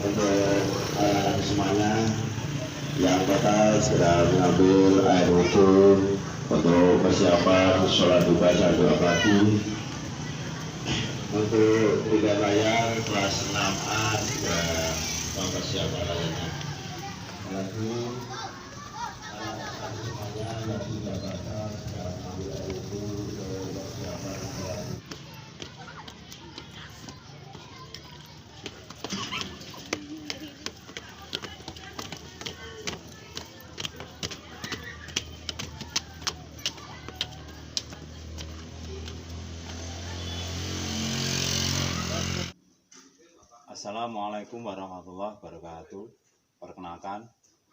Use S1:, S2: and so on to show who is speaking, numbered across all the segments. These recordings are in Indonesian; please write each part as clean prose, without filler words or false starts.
S1: untuk anak-anak semuanya yang bakal segera mengambil air wudhu untuk persiapan sholat duha dan doa pagi. Untuk tiga layar kelas 6A juga mempersiapkan layarnya. Lagi anak-anak semuanya yang sudah bakal segera mengambil air wudhu untuk persiapan sholat.
S2: Assalamualaikum warahmatullahi wabarakatuh. Perkenalkan,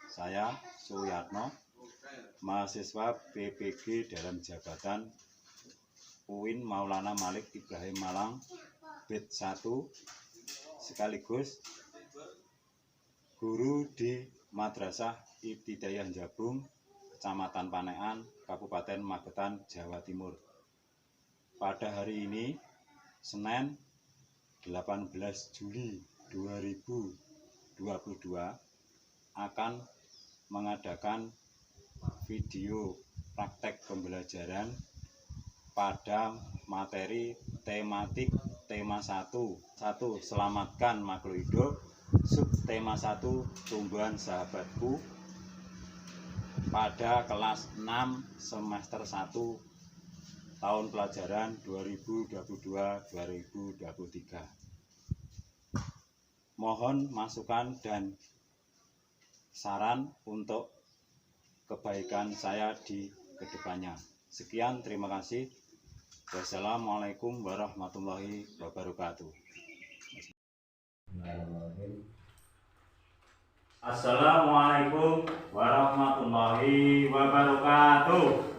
S2: saya Suyatno, mahasiswa PPG dalam jabatan UIN Maulana Malik Ibrahim Malang, BIT 1, sekaligus guru di Madrasah Ibtidaiyah Jabung, Kecamatan Panekan, Kabupaten Magetan, Jawa Timur. Pada hari ini, Senin 18 Juli 2022 akan mengadakan video praktek pembelajaran pada materi tematik tema 1 selamatkan makhluk hidup, subtema 1 tumbuhan sahabatku pada kelas 6 semester 1 tahun pelajaran 2022-2023. Mohon masukan dan saran untuk kebaikan saya di kedepannya. Sekian, terima kasih. Wassalamualaikum warahmatullahi wabarakatuh. Assalamualaikum warahmatullahi wabarakatuh.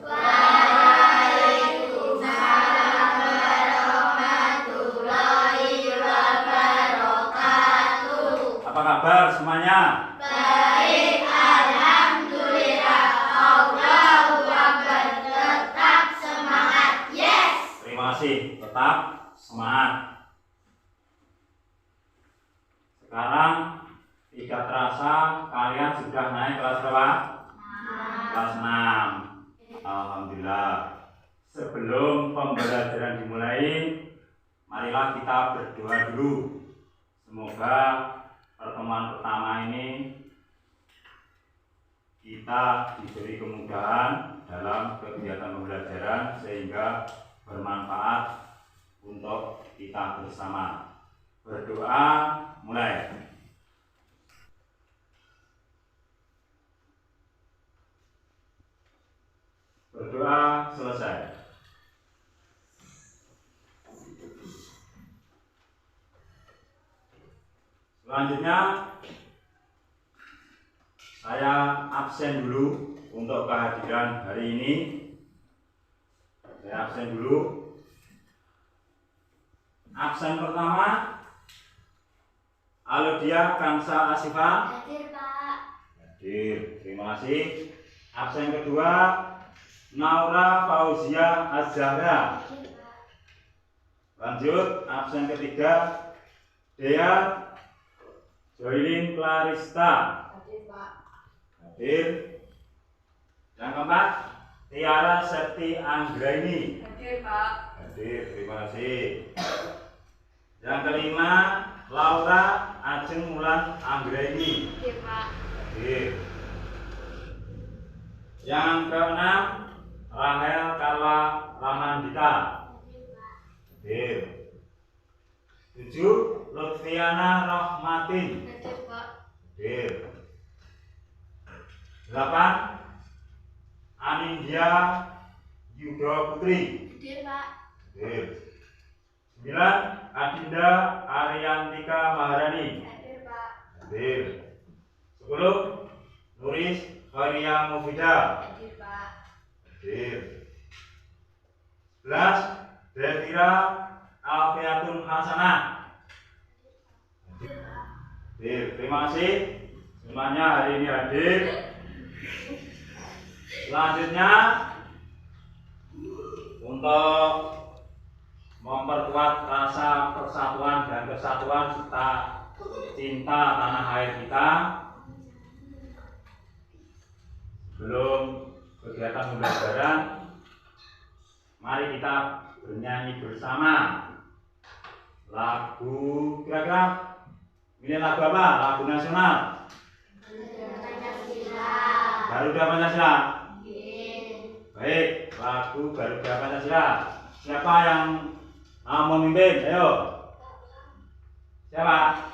S2: Apa kabar semuanya?
S3: Baik, alhamdulillah. Allahu Akbar. Tetap semangat. Yes.
S2: Terima kasih, tetap semangat. Sekarang tidak terasa kalian sudah naik kelas berapa? Kelas 6. Alhamdulillah. Sebelum pembelajaran dimulai, marilah kita berdoa dulu. Semoga pertemuan pertama ini kita diberi kemudahan dalam kegiatan pembelajaran sehingga bermanfaat untuk kita bersama. Berdoa mulai. Berdoa selesai. Selanjutnya saya absen dulu untuk kehadiran hari ini. Saya absen dulu. Absen pertama Alodia Kansa Asifa.
S3: Hadir, Pak.
S2: Hadir, terima kasih. Absen kedua Naura Fauzia Azhara.
S3: Hadir, Pak.
S2: Lanjut, absen ketiga Dea Joylin Clarista.
S3: Hadir, Pak.
S2: Hadir. Yang keempat Tiara Septi Anggraini.
S3: Hadir, Pak.
S2: Hadir, terima kasih. Yang kelima Laura Ajeng Mulan Anggraini.
S3: Hadir, Pak.
S2: Hadir. Yang keenam Rahel Carla Ramandita.
S3: Hadir, Pak.
S2: Hadir. 7 Lutfiana Rahmatin.
S3: Hadir, Pak.
S2: Hadir. 8 Anindya Yudo Putri.
S3: Hadir, Pak.
S2: Hadir. 9 Adinda Ariantika Maharani.
S3: Hadir, Pak.
S2: Hadir. 10 Nuris Khairia Mufida.
S3: Hadir, Pak.
S2: Hadir. 11 Delvira Alfiatun Hasanah.
S3: Hadir, Pak.
S2: Hadir. Terima kasih semuanya hari ini hadir. Selanjutnya untuk memperkuat rasa persatuan dan kesatuan serta cinta tanah air kita. Sebelum kegiatan pembelajaran, mari kita bernyanyi bersama lagu. Kira-kira ini lagu apa? Lagu nasional Garuda Pancasila. Baik, lagu Garuda Pancasila. Siapa yang mau memimpin? Ayo. Siapa?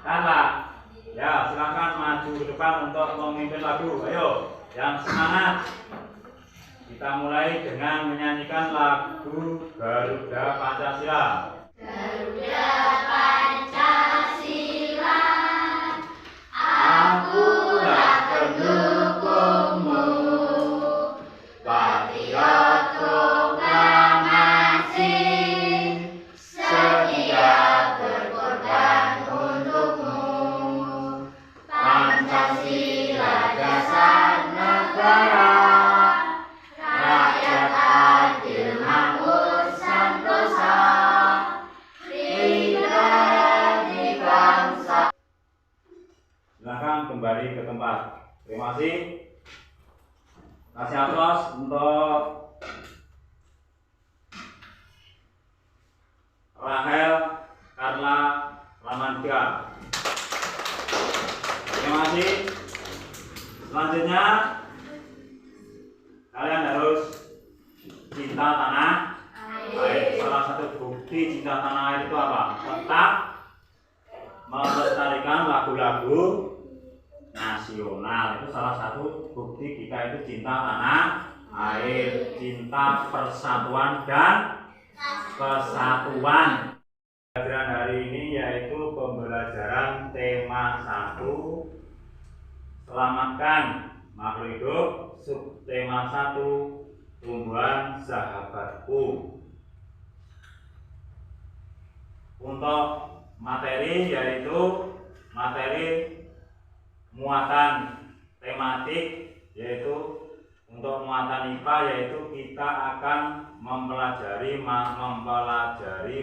S2: Carla. Ya, silakan maju ke depan untuk memimpin lagu. Ayo, yang semangat. Kita mulai dengan menyanyikan lagu Garuda Pancasila.
S3: Garuda Pancasila, akulah pendukungmu, patriot proklamasi, setia berkorban untukmu. Pancasila dasar negara, rakyat adil makmur santosa, pribadi bangsa.
S2: Silakan kembali ke tempat. Terima kasih. Kasih aplaus untuk Rahel Carla Ramantika. Terima kasih. Selanjutnya kalian harus cinta tanah air. Salah satu bukti cinta tanah air itu apa? Tetap melestarikan lagu-lagu nasional. Itu salah satu bukti kita itu cinta tanah air, cinta persatuan dan kesatuan. Pembelajaran hari ini yaitu pembelajaran tema 1, selamatkan makhluk hidup, subtema 1, tumbuhan sahabatku. Untuk materi yaitu materi muatan tematik, yaitu untuk muatan IPA yaitu kita akan mempelajari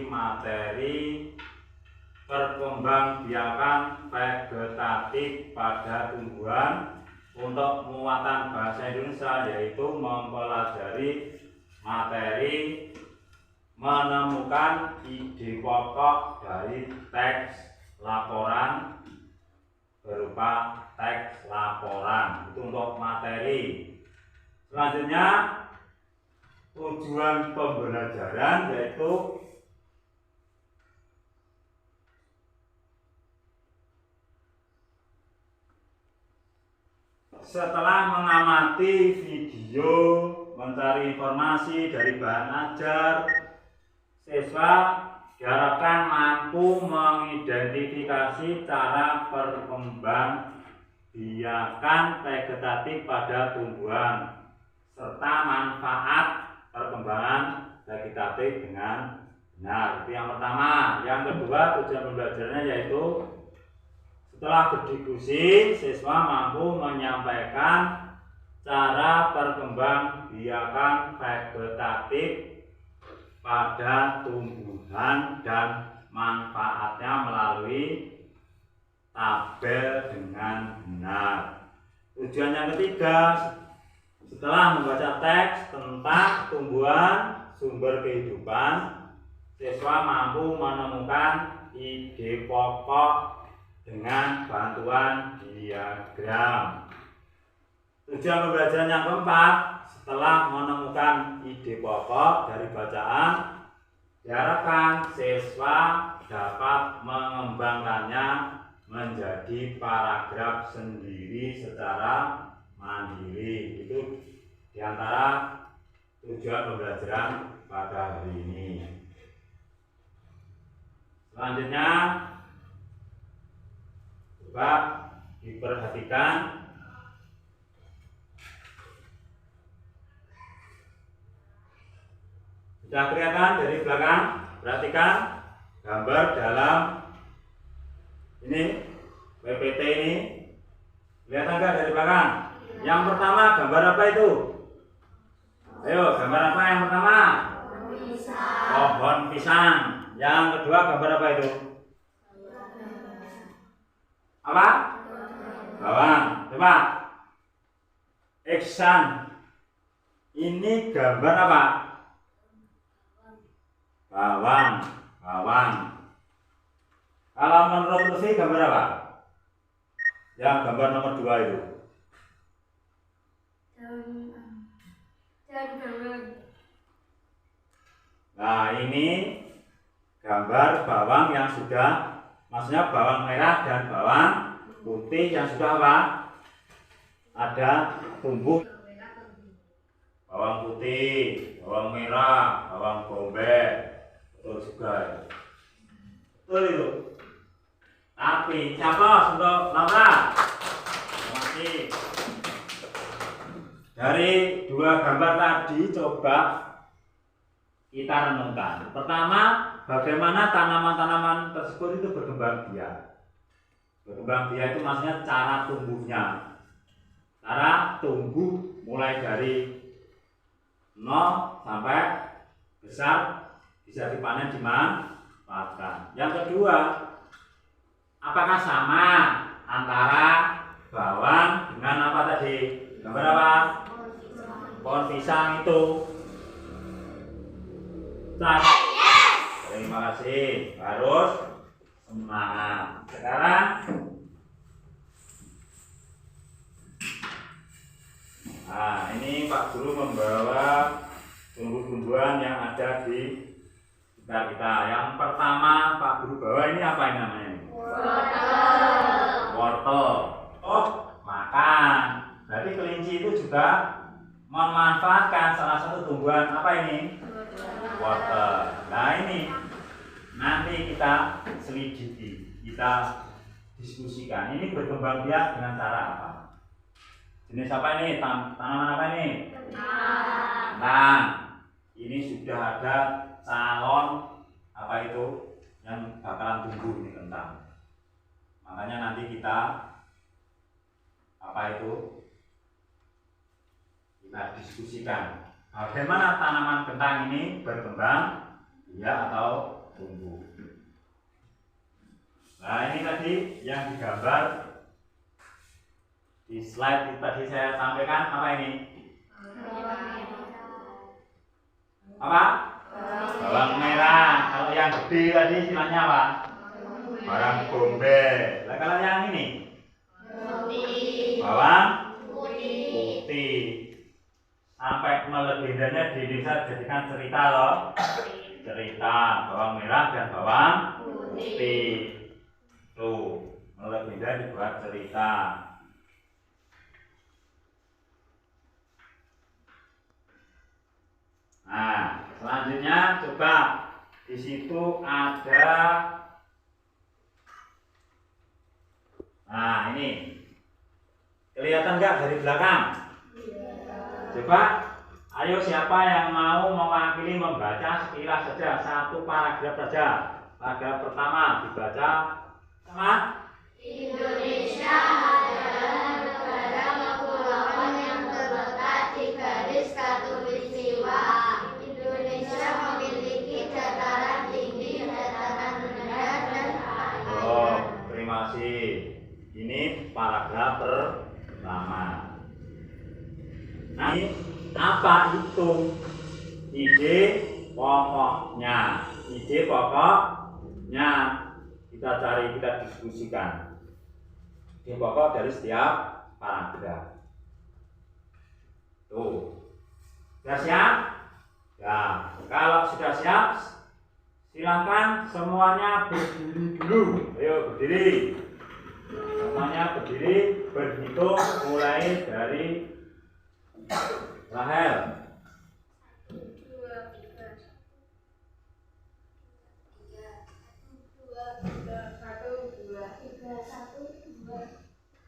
S2: materi perkembangbiakan vegetatif pada tumbuhan. Untuk muatan bahasa Indonesia yaitu mempelajari materi menemukan ide pokok dari teks laporan berupa teks laporan. Itu untuk materi. Selanjutnya tujuan pembelajaran yaitu setelah mengamati video, mencari informasi dari bahan ajar, siswa diharapkan mampu mengidentifikasi cara perkembangbiakan vegetatif pada tumbuhan serta manfaat perkembangan vegetatif dengan benar. Itu yang pertama. Yang kedua, tujuan pembelajarannya yaitu setelah berdiskusi, siswa mampu menyampaikan cara perkembangbiakan vegetatif pada tumbuhan dan manfaatnya melalui tabel dengan benar. Tujuan yang ketiga, setelah membaca teks tentang tumbuhan sumber kehidupan, siswa mampu menemukan ide pokok dengan bantuan diagram. Tujuan pembelajaran yang keempat, setelah menemukan ide pokok dari bacaan, diharapkan siswa dapat mengembangkannya menjadi paragraf sendiri secara mandiri. Itu diantara tujuan pembelajaran pada hari ini. Selanjutnya, coba diperhatikan sudah kelihatan dari belakang. Perhatikan gambar dalam ini PPT ini, kelihatan nggak dari belakang? Yang pertama gambar apa itu? Ayo, gambar apa yang pertama? Pohon pisang. Yang kedua gambar apa itu? Apa? Bawang. Coba. Iksan. Ini gambar apa? Bawang. Bawang. Kalau menurut Lutfi gambar apa? Yang gambar nomor 2 itu. Nah, ini gambar bawang yang sudah, maksudnya bawang merah dan bawang putih yang sudah apa? Ada tumbuh. Bawang putih, bawang merah, bawang bombay, betul juga. Betul itu. Tapi siapa untuk Laura? Terima kasih. Dari 2 gambar tadi coba kita renungkan. Pertama, bagaimana tanaman-tanaman tersebut itu berkembang biak. Berkembang biak itu maksudnya cara tumbuhnya. Cara tumbuh mulai dari 0 sampai besar bisa dipanen dimanfaatkan. Yang kedua, apakah sama antara bawang dengan apa tadi? Gambar apa? Pohon pisang itu. Terima kasih. Harus semangat. Sekarang nah, ini Pak Guru membawa tumbuh-tumbuhan yang ada di sekitar kita. Yang pertama Pak Guru bawa ini apa ini namanya? Wortel. Oh, makan. Berarti kelinci itu juga memanfaatkan salah satu tumbuhan apa ini? Wortel. Nah, ini nanti kita selidiki, kita diskusikan. Ini berkembang biak dengan cara apa? Jenis apa ini? Tanaman apa ini? Kentang. Ini sudah ada calon apa itu yang bakalan tumbuh ini kentang. Makanya nanti kita apa itu? Kita diskusikan bagaimana tanaman kentang ini berkembang biak atau tumbuh. Nah, ini tadi yang digambar di slide itu tadi saya sampaikan apa ini? Apa? Bawang merah. Kalau yang gede tadi istilahnya apa? Bawang bombay. Nah, kalau yang ini? Bawang putih. Sampai melegendanya di Indonesia jadikan cerita loh. Cerita bawang merah dan bawang putih. Tuh, melegenda dibuat cerita. Nah, selanjutnya coba di situ ada. Nah, ini kelihatan nggak dari belakang? Coba, ayo siapa yang mau mewakili membaca sekilas saja satu paragraf saja. Paragraf pertama dibaca sama.
S3: Indonesia adalah negara kepulauan yang terletak di garis khatulistiwa. Indonesia memiliki dataran tinggi, dataran rendah, dan air.
S2: Oh, terima kasih. Ini paragraf pertama. Nah, ini apa itu ide pokoknya? Ide pokoknya kita cari, kita diskusikan. Ide pokok dari setiap paragraf. Tuh, sudah siap? Ya, kalau sudah siap, silakan semuanya berdiri dulu. Ayo berdiri. Semuanya berdiri, berhitung mulai dari Rahel.
S3: 2, 3, 1, 2.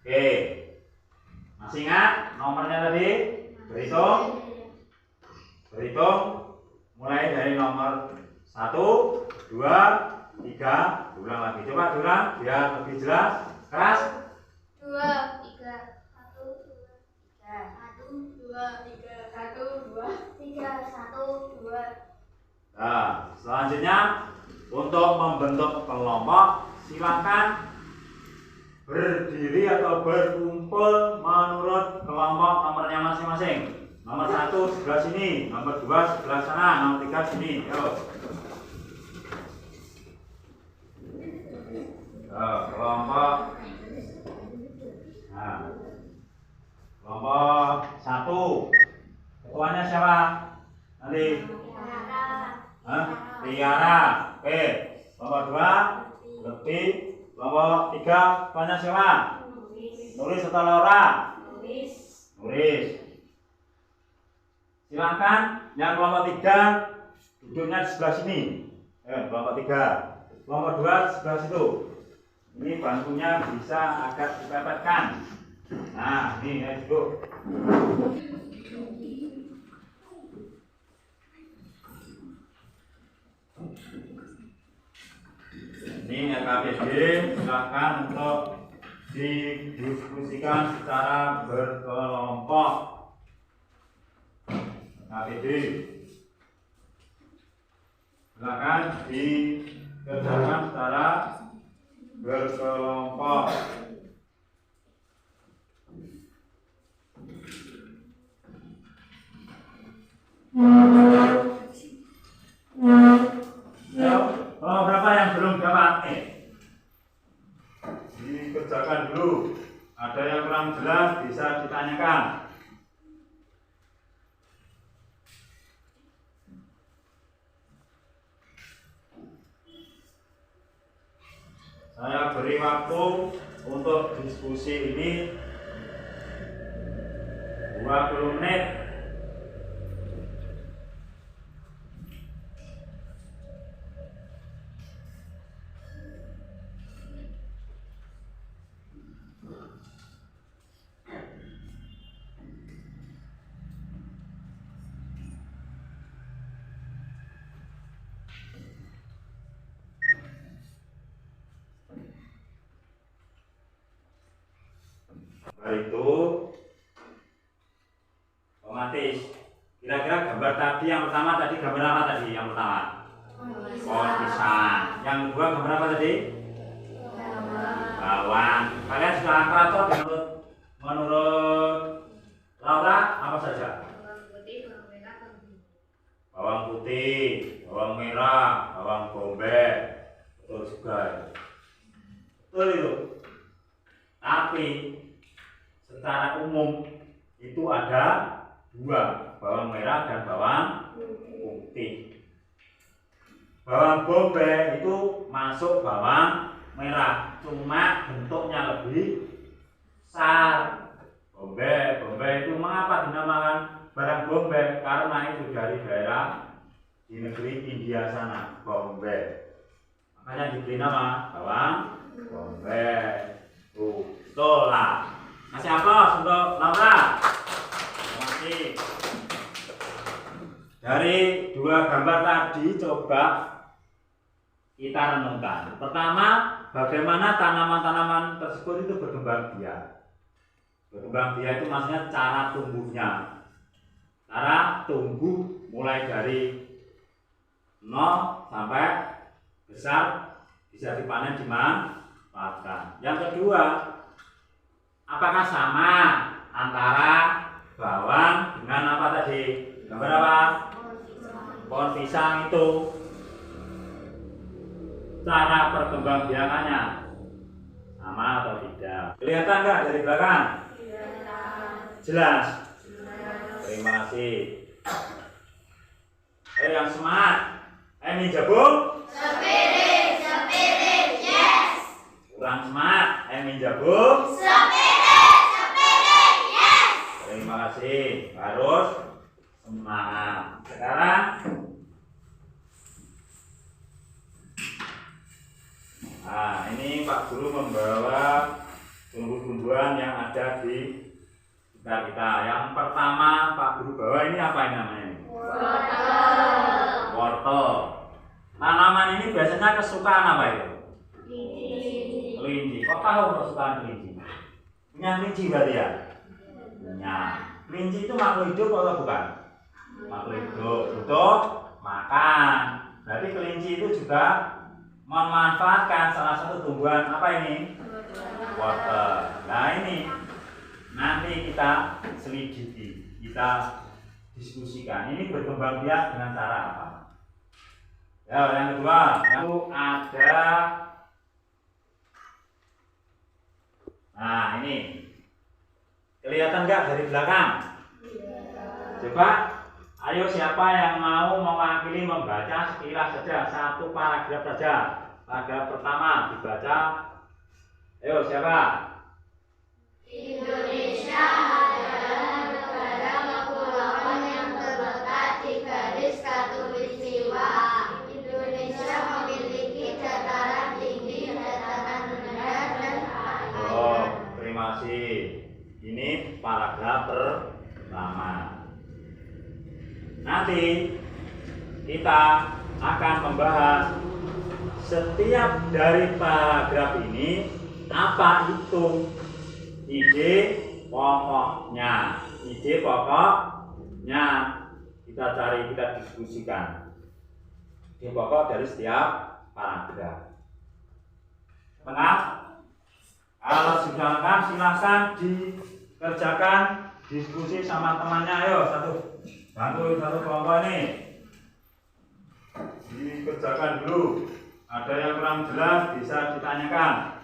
S2: Oke, masih ingat nomornya tadi? Berhitung mulai dari nomor 1, 2, 3. Ulang lagi, coba diulang biar lebih jelas. Keras.
S3: 2, 3, 1, 2, 3, 1, 2, 3, 1, 2, 3, 1, 2.
S2: Nah, selanjutnya untuk membentuk kelompok silakan berdiri atau berkumpul menurut kelompok nomornya masing-masing. Nomor 1 sebelah sini, nomor 2 sebelah sana, nomor 3 sini. Yo. Kelompok. Nah, kelompok 1. Ketuanya siapa? Nanti. Tiara. Oke. Kelompok 2. Lutfi. Kelompok 3. Ketuanya siapa? Nuris atau Laura? Nuris. Silakan yang kelompok 3 duduknya di sebelah sini. Kelompok 3. Kelompok 2 sebelah situ. Ini bangkunya bisa agak dipepetkan. Nah, ini duduk. Ini LKPD, silakan untuk didiskusikan secara berkelompok. LKPD, silakan dikerjakan secara berkelompok. Kalau berapa yang belum dapat dikerjakan dulu. Ada yang kurang jelas bisa ditanyakan. Saya beri waktu untuk diskusi ini 20 menit. Itu otomatis. Kira-kira gambar tadi yang pertama tadi gambar apa tadi yang pertama? Pohon pisang. Yang kedua gambar apa tadi? Bawang. Kalian sudah akrab toh menurut Laura apa saja? Bawang putih, bawang merah, bawang bombay. Betul juga. Betul itu. Tapi secara umum itu ada 2, bawang merah dan bawang putih. Bawang bombay itu masuk bawang merah, cuma bentuknya lebih besar. Bombay itu mengapa dinamakan barang bombay? Karena itu dari daerah di negeri India sana, Bombay. Makanya diberi nama bawang bombay. Betul lah. Masih aplaus untuk Laura. Terima kasih. Dari 2 gambar tadi coba kita renungkan. Pertama, bagaimana tanaman-tanaman tersebut itu berkembang biak. Berkembang biak itu maksudnya cara tumbuhnya. Cara tumbuh mulai dari 0 sampai besar bisa dipanen dimanfaatkan. Yang kedua, apakah sama antara bawang dengan apa tadi? Gambar apa? Pohon pisang itu. Cara perkembangbiakannya sama atau tidak? Kelihatan nggak dari belakang? Jelas? Terima kasih. Ayo yang semangat. Ayo nih jabung.
S3: Spirit, yes.
S2: Kurang semangat. Ayo nih jabung. Terima kasih. Harus semangat. Sekarang ini Pak Guru membawa tumbuh-tumbuhan yang ada di sekitar kita. Yang pertama Pak Guru bawa ini apa ini namanya? Wortel. Tanaman ini biasanya kesukaan apa itu? Kelinci. Kok tahu kesukaan kelinci? Punya kelinci berarti ya? Punya. Kelinci itu makhluk hidup atau bukan? Makhluk hidup. Butuh makan. Berarti kelinci itu juga memanfaatkan salah satu tumbuhan apa ini? Water. Nah ini nanti kita selidiki, kita diskusikan. Ini berkembang biak dengan cara apa? Ya, yang kedua, itu ada. Nah ini kelihatan nggak dari belakang? Coba, ayo siapa yang mau mewakili membaca sekilas saja satu paragraf saja. Paragraf pertama dibaca. Ayo siapa?
S3: Indonesia adalah negara kepulauan yang terletak di garis khatulistiwa. Indonesia memiliki dataran tinggi, dataran rendah, dan perairan.
S2: Oh, terima kasih. Ini paragraf pertama. Nanti kita akan membahas setiap dari paragraf ini apa itu ide pokoknya. Ide pokoknya kita cari, kita diskusikan. Ide pokok dari setiap paragraf. Lengkap? Kalau sudah lengkap silahkan dikerjakan diskusi sama temannya. Ayo bantu satu kelompok ini dikerjakan dulu. Ada yang kurang jelas bisa ditanyakan.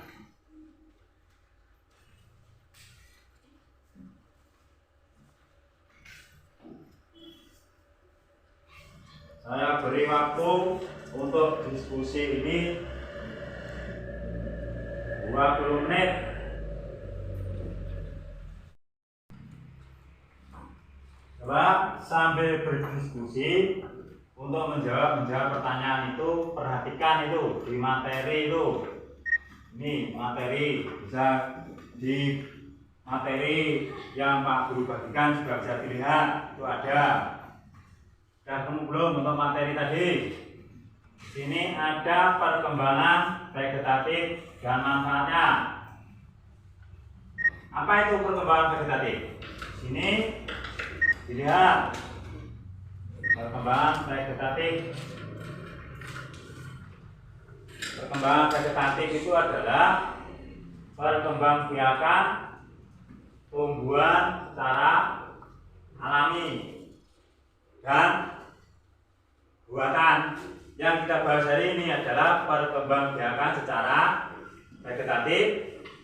S2: Saya beri waktu untuk diskusi ini 20 menit. Coba sambil berdiskusi untuk menjawab pertanyaan itu, perhatikan itu di materi itu. Ini materi, bisa di materi yang Pak Guru bagikan juga bisa dilihat, itu ada. Sudah ketemu belum untuk materi tadi? Sini ada perkembangan vegetatif dan manfaatnya. Apa itu perkembangan vegetatif? Sini dilihat perkembangan vegetatif. Perkembangan vegetatif itu adalah perkembangbiakan tumbuhan secara alami dan buatan. Yang kita bahas hari ini adalah perkembangbiakan secara vegetatif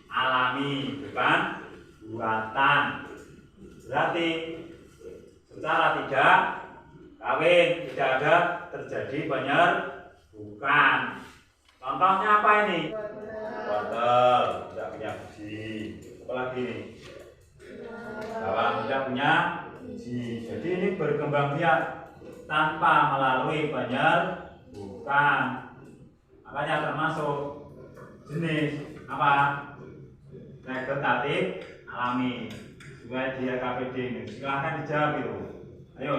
S2: alami, bukan buatan. Berarti secara tidak kawin, tidak ada terjadi penyerbukan. Contohnya apa ini? Wortel tidak punya biji. Apalagi ini? Bawang tidak punya biji. Jadi ini berkembang biak tanpa melalui penyerbukan. Makanya termasuk jenis apa? Vegetatif alami. Juga di LKPD ini. Silahkan dijawab itu. Ayo,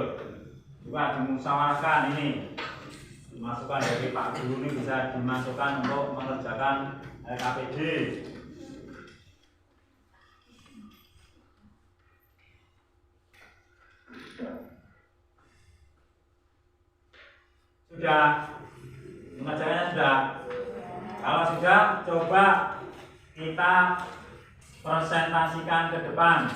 S2: juga dimusyawarahkan ini. Masukan dari Pak Guru ini bisa dimasukkan untuk mengerjakan LKPD. Sudah? Mengerjakannya sudah? Kalau sudah, coba kita presentasikan ke depan,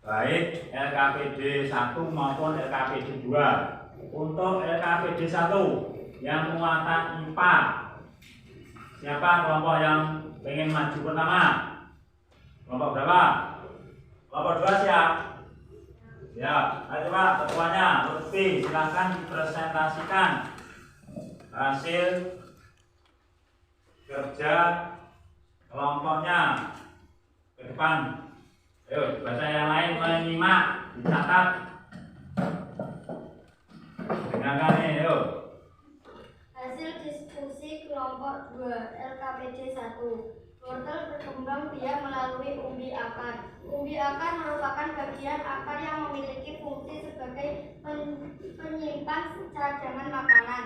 S2: baik LKPD 1 maupun LKPD 2. Untuk LKPD 1 yang muatan IPA, siapa kelompok yang pengen maju pertama? Kelompok berapa? Kelompok 2 siap? Ya, ayo Pak, ketuanya Lutfi, silahkan dipresentasikan hasil kerja kelompoknya ke depan. Ayo, bahasa yang lain menyimak, dicatat. Dengarkan nih, yuk.
S3: Hasil diskusi kelompok 2 LKPD 1. Wortel berkembang biak melalui umbi akar. Umbi akar merupakan bagian akar yang memiliki fungsi sebagai penyimpan cadangan makanan.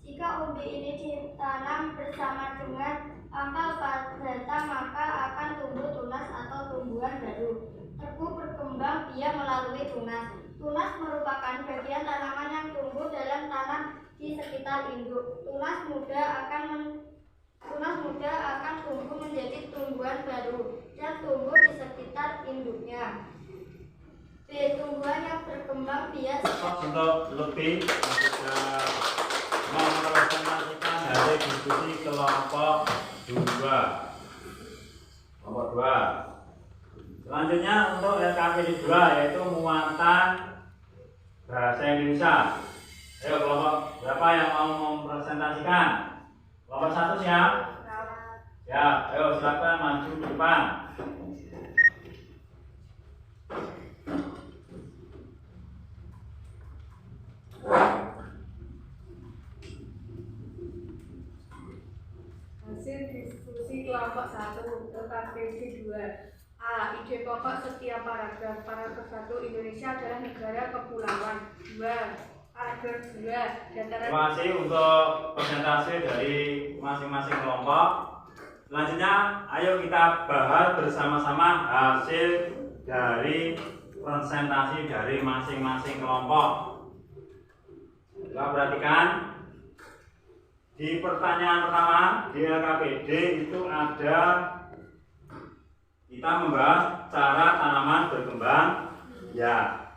S3: Jika umbi ini ditanam bersama dengan pangkal bata, maka akan tumbuh tunas atau tumbuhan baru. Tebu berkembang biak melalui tunas. Tunas merupakan bagian tanaman yang tumbuh dalam tanah di sekitar induk. Tunas muda akan tumbuh menjadi tumbuhan baru sekitarnya. B. Tumbuhan yang berkembang biak
S2: Untuk lebih kita merepresentasikan dari diskusi kelompok 2. Kelompok 2. Selanjutnya untuk LKPD 2 yaitu muatan bahasa Indonesia. Ayo kelompok berapa yang mau mempresentasikan? Kelompok 1 siap? Siap. Ayo silakan maju ke depan.
S4: Hasil diskusi kelompok 1 LKPD 2. A. Ide pokok setiap paragraf. Paragraf 1. Indonesia adalah negara kepulauan. 2. Paragraf 2. Dataran.
S2: Terima kasih untuk presentasi dari masing-masing kelompok. Selanjutnya, ayo kita bahas bersama-sama hasil dari presentasi dari masing-masing kelompok. Kita perhatikan di pertanyaan pertama di LKPD itu ada kita membahas cara tanaman berkembang ya.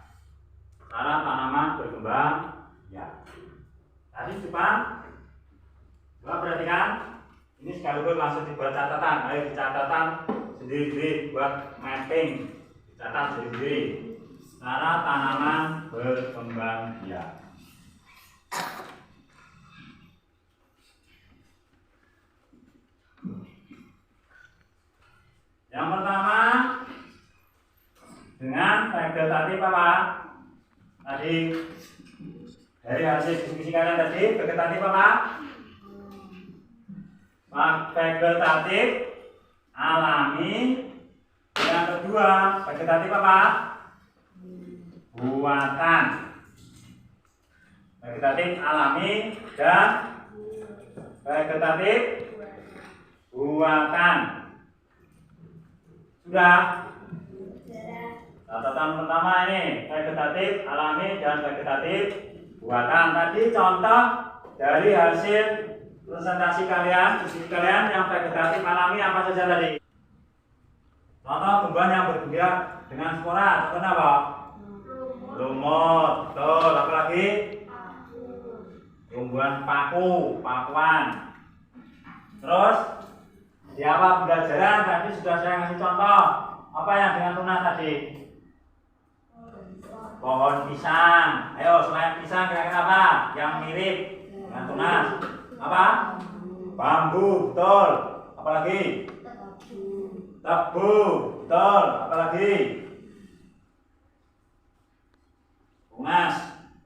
S2: Cara tanaman berkembang ya. Tadi depan coba perhatikan ini sekaligus langsung dibuat catatan. Ayo dicatatkan sendiri-sendiri buat mapping, dicatat sendiri-sendiri. Cara tanaman berkembang ya. Yang pertama dengan vegetatif apa? Tadi dari hasil diskusi kalian tadi vegetatif apa? Vegetatif alami. Yang kedua vegetatif apa? Buatan. Vegetatif alami dan vegetatif buatan. Sudah. Catatan pertama ini vegetatif alami dan vegetatif buatan. Tadi contoh dari hasil presentasi kalian, diskusi kalian yang vegetatif alami apa saja tadi? Contoh tumbuhan yang bergerak dengan spora. Contohnya apa? Lumut. Betul. Apa lagi? Tumbuhan paku, pakuan. Terus di awal pembelajaran tadi sudah saya ngasih contoh apa yang dengan tunas tadi? Pohon pisang. Ayo selain pisang kira-kira apa yang mirip dengan tunas? Apa? Bambu. Betul. Apalagi? Tebu. Betul. Apalagi? Ungas.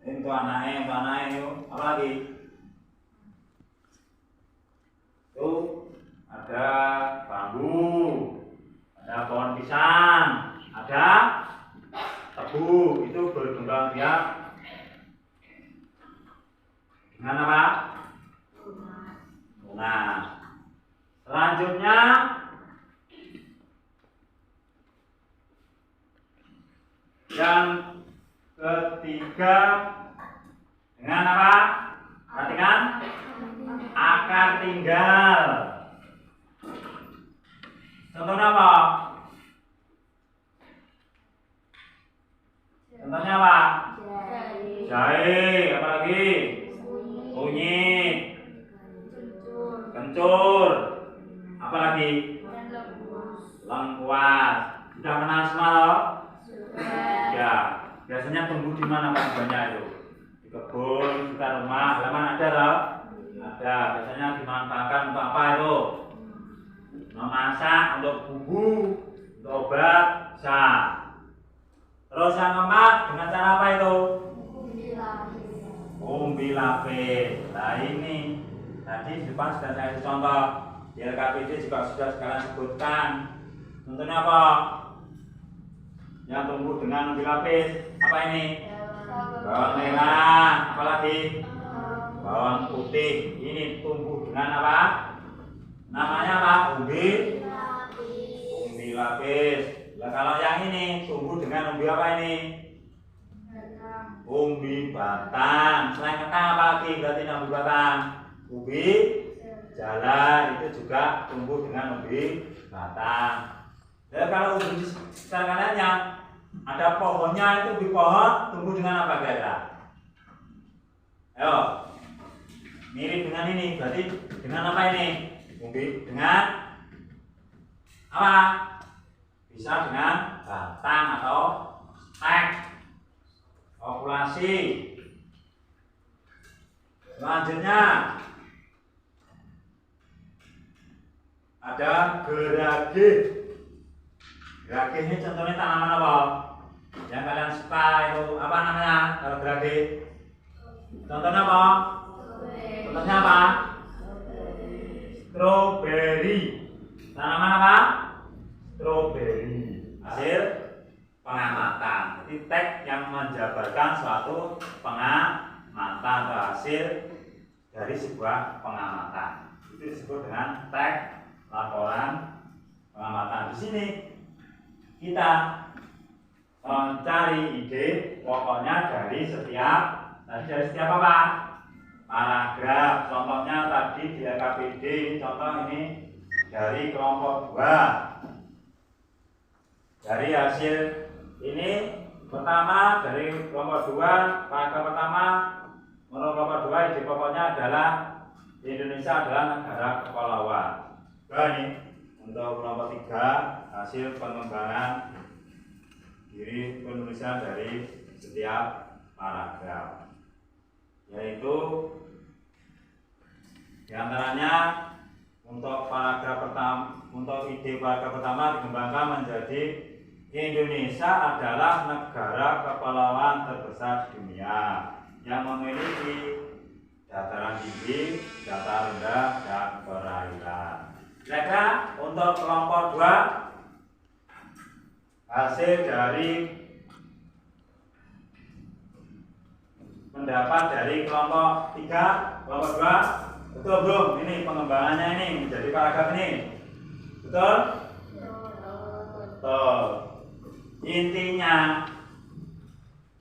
S2: Itu anaknya yuk. Apalagi? Tuh. Ada bambu, ada pohon pisang, ada tebu. Itu berkembang biak dengan apa? Tunas. Selanjutnya yang ketiga dengan apa? Perhatikan akar tinggal. Contohnya apa? Contohnya apa? Jahe, apa lagi? Kunyit, kencur, apa lagi? Lengkuas. Sudah kenal semua loh? Ya. Biasanya tumbuh di mana banyak itu? Di kebun, di rumah, halaman ada loh? Ada. Biasanya dimanfaatkan untuk apa itu? Memasak, untuk bumbu, untuk obat, bisa. Terus yang keempat dengan cara apa itu? Umbi lapis. Nah ini tadi di depan sudah saya kasih contoh. Di LKPD juga sudah sekalian sebutkan. Contohnya apa? Yang tumbuh dengan umbi lapis. Apa ini? Bawang merah. Apalagi? Bawang putih. Ini tumbuh dengan apa? Namanya apa? Umbi lapis. Nah, kalau yang ini tumbuh dengan umbi apa ini? Umbi batang. Selain kentang apa lagi? Berarti umbi batang. Umbi jalan itu juga tumbuh dengan umbi batang. Dan kalau di sekitar kanannya ada pohonnya, itu di pohon tumbuh dengan apa kira-kira? Ayo, mirip dengan ini, berarti dengan apa ini? Umbi dengan apa? Bisa dengan batang atau teks. Populasi. Selanjutnya ada gerage. Gerage ini contohnya tanaman apa? Yang kalian suka itu apa namanya kalau gerage? Contohnya apa? Contohnya apa? Strawberry. Tanaman apa? Strawberry. Hasil pengamatan. Jadi teks yang menjabarkan suatu pengamatan atau hasil dari sebuah pengamatan. Itu disebut dengan teks laporan pengamatan. Di sini kita mencari ide pokoknya dari setiap apa? Paragraf. Contohnya tadi di LKPD, contoh ini dari kelompok 2. Dari hasil ini pertama dari kelompok 2, paragraf pertama menurut kelompok 2 ide pokoknya adalah Indonesia adalah negara kepulauan. Ini untuk kelompok 3 hasil pengembangan diri penulisan dari setiap paragraf, yaitu diantaranya untuk paragraf pertama, untuk ide paragraf pertama dikembangkan menjadi Indonesia adalah negara kepulauan terbesar di dunia yang memiliki dataran tinggi, dataran rendah, dan perairan. Kira-kira untuk kelompok 2 hasil dari pendapat dari kelompok 3, kelompok 2, betul belum? Ini pengembangannya ini menjadi paragraf ini, betul? Betul. Intinya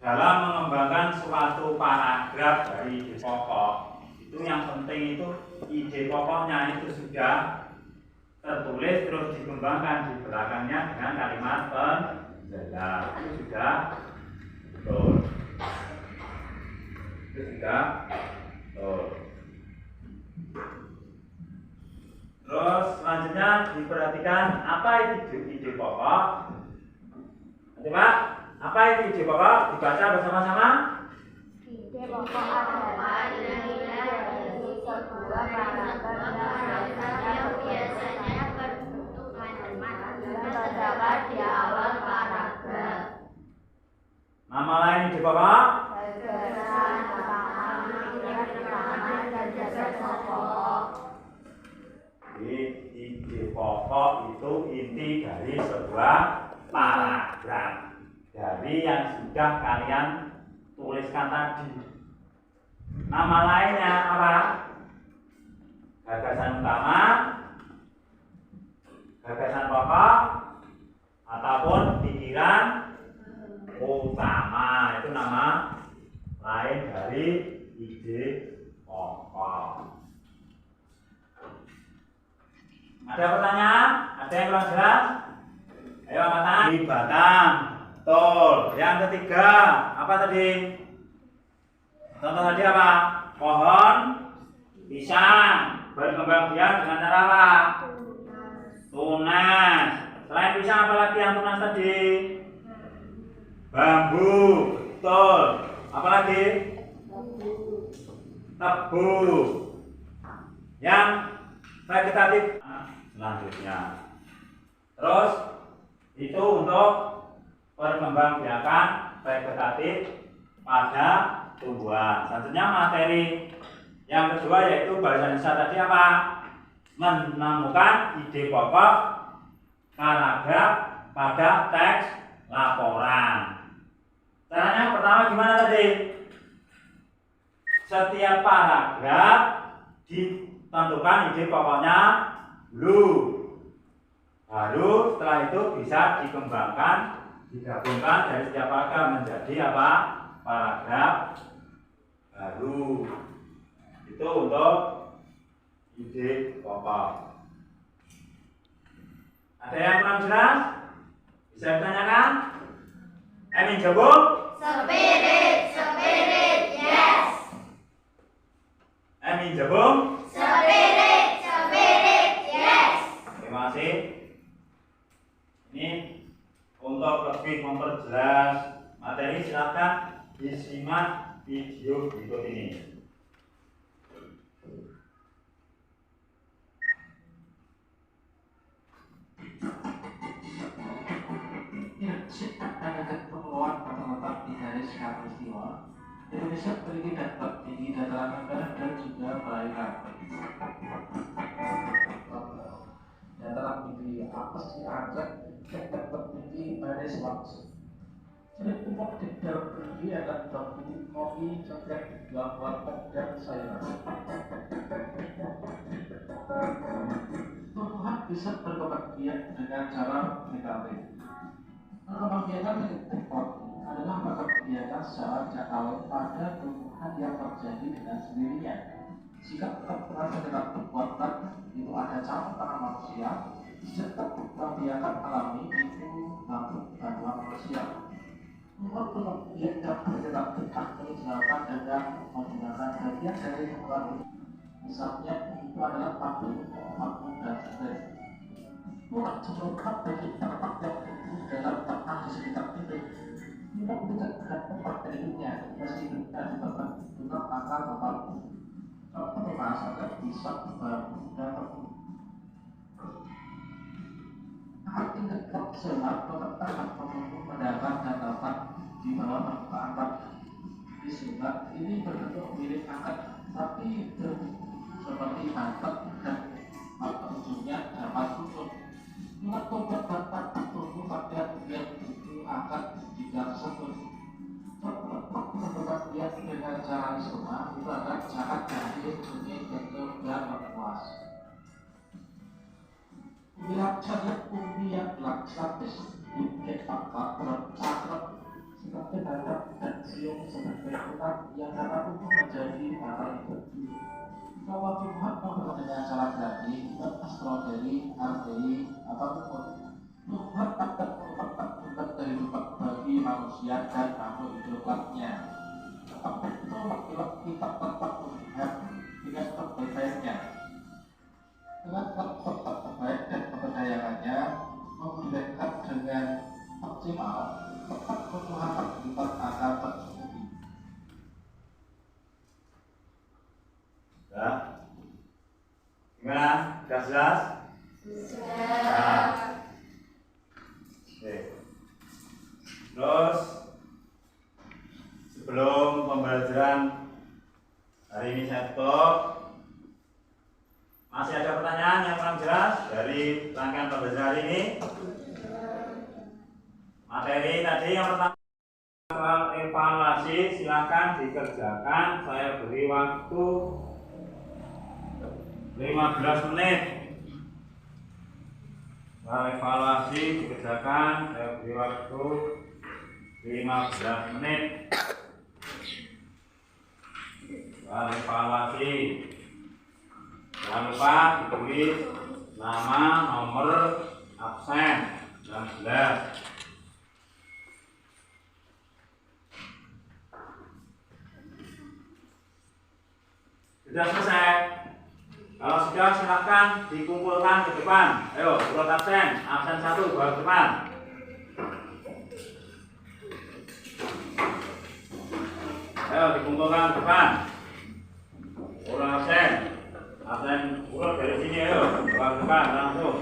S2: dalam mengembangkan suatu paragraf dari ide pokok itu yang penting itu ide pokoknya itu sudah tertulis terus dikembangkan di belakangnya dengan kalimat penjelas. Itu sudah betul. Itu sudah betul. Terus selanjutnya diperhatikan apa itu ide pokok. Coba, apa itu ide pokok? Dibaca bersama-sama.
S3: Ide pokok adalah nilai dari sebuah paragraf yang biasanya berbentuk kalimat dan terdapat di awal paragraf.
S2: Nama lain ide pokok?
S3: Gagasan, paham, pemahaman, dan dasar pokok.
S2: Ide pokok itu inti dari sebuah paragraf dari yang sudah kalian tuliskan tadi. Nama lainnya apa? Gagasan utama, gagasan pokok, ataupun pikiran utama. Itu nama lain dari ide pokok. Ada pertanyaan? Ada yang kurang jelas? Ayo angkatan. Di batang. Betul. Yang ketiga, apa tadi? Contoh tadi apa? Pohon pisang berkembang biak dengan cara apa? Tunas. Selain pisang apa lagi yang tunas tadi? Bambu. Betul. Apa lagi? Tebu. Yang vegetatif selanjutnya. Terus itu untuk perkembangbiakan vegetatif pada tumbuhan. Selanjutnya materi yang kedua yaitu bahasa Indonesia tadi apa? Menemukan ide pokok paragraf pada teks laporan. Caranya pertama gimana tadi? Setiap paragraf ditentukan ide pokoknya dulu. Baru setelah itu bisa dikembangkan, digabungkan dari setiap paragraf menjadi apa? Paragraf baru. Itu untuk ide pokok. Ada yang kurang jelas? Bisa ditanyakan? Emin jawab.
S3: Spirit, spirit, yes.
S2: Emin jawab.
S3: Spirit, spirit, yes.
S2: Terima kasih. Ini untuk lebih memperjelas materi silakan disimak video berikut ini.
S5: Ada keperluan terletak di garis khatulistiwa. Indonesia memiliki dataran tinggi, dataran rendah, dan juga perairan. Dataran tinggi apa sih Aceh? Dataran tinggi garis waktu. Jadi umur di dalam tinggi akan terbentuk kopi, coklat, gawat, dan sayuran. Tumbuhan bisa berkembang biak dengan cara negatif. Perkembangbiakan ekspor adalah perkembangbiakan secara jangkauan pada tumbuhan yang terjadi dengan sendirinya. Jika perkembangan dalam kekuatan itu ada campur tangan manusia, serta perkembangbiakan alami itu mampu bantuan manusia. Perkembangbiakan dalam kekuatan ini dilakukan dengan menggunakan bagian dari kekuatan. Misalnya itu adalah paku, dan stres. Mencoba bagi tempat yang dalam tanah di sekitar titik tidak menegakkan tempat hidupnya meskipun tidak dibentuk akal tempat pembahasan bisa baru dan terbuka. Tingkat selat tetap mendapat dan dapat di bawah permukaan tanah. Di selat ini berbentuk mirip angkat, tapi seperti angkat dan ujungnya dapat tutup. Mencoba dapat tumbuh pada yang itu akan tidak tersebut. Kemudian dengan cara semua itu akan sangat dari jenis bentuk dan luas. Bila cara umbi yang statis diketakkan bercatat seperti badak dan siung sebagai urat yang dapat tumbuh menjadi batang itu. Kalau Tuhan mau dengan cara berarti strawberry, arteri, ataupun Tuhan akan merupakan tempat kehidupan bagi manusia dan makhluk hidup lainnya. Tetapi itu kita tetap melihat dengan perbedaiannya. Dengan tetap terbaik dan perdayaannya memudahkan dengan maksimal tetap Tuhan terlibat akan tercukupi.
S2: Ya. Gimana? Sudah jelas? Nah. Oke. Terus sebelum pembelajaran hari ini saya tutup, masih ada pertanyaan yang kurang jelas dari rangkaian pembelajaran hari ini? Materi tadi yang pertama soal evaluasi silakan dikerjakan. Saya beri waktu 15 menit. Soal evaluasi dikerjakan, saya beri waktu 15 menit. Soal evaluasi, jangan lupa ditulis nama, nomor, absen, dan gelar. Sudah selesai. Kalau sudah silakan dikumpulkan ke depan. Ayo, urut absen 1 baru depan. Ayo dikumpulkan ke depan. Urut absen urut dari sini, ayo baru depan langsung.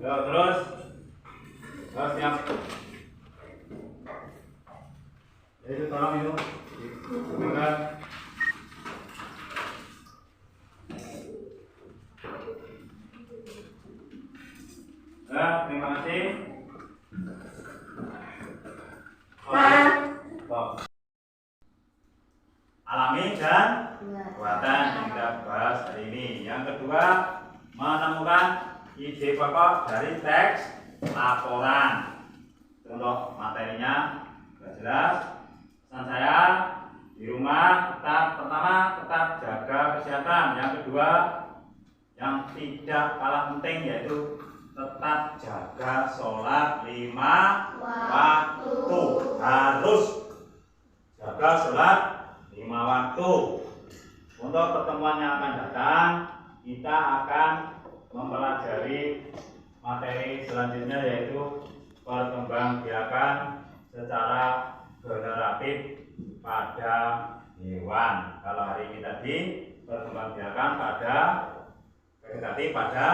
S2: Ayo terus siap. Itu tolong itu dikumpulkan. Ya, terima kasih. Alami dan buatan yang kita bahas hari ini. Yang kedua, menemukan ide pokok dari teks laporan. Contoh materinya sudah jelas. Pesan saya Di rumah pertama tetap jaga kesehatan. Yang kedua, yang tidak kalah penting yaitu tetap jaga sholat 5 waktu. Harus jaga sholat 5 waktu. Untuk pertemuan yang akan datang, kita akan mempelajari materi selanjutnya yaitu perkembangbiakan secara generatif pada hewan. Kalau hari ini tadi perkembangbiakan pada vegetatif pada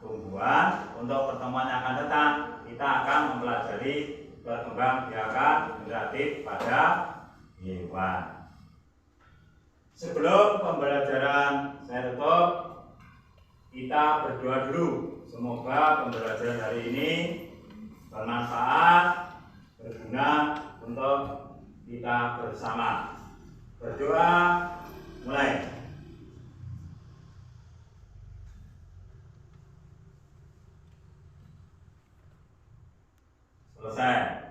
S2: tumbuhan. Untuk pertemuan yang akan datang, kita akan mempelajari perkembangbiakan generatif pada hewan. Sebelum pembelajaran saya tutup, kita berdoa dulu. Semoga pembelajaran hari ini bermanfaat, berguna untuk kita bersama. Berdoa, mulai. Selesai.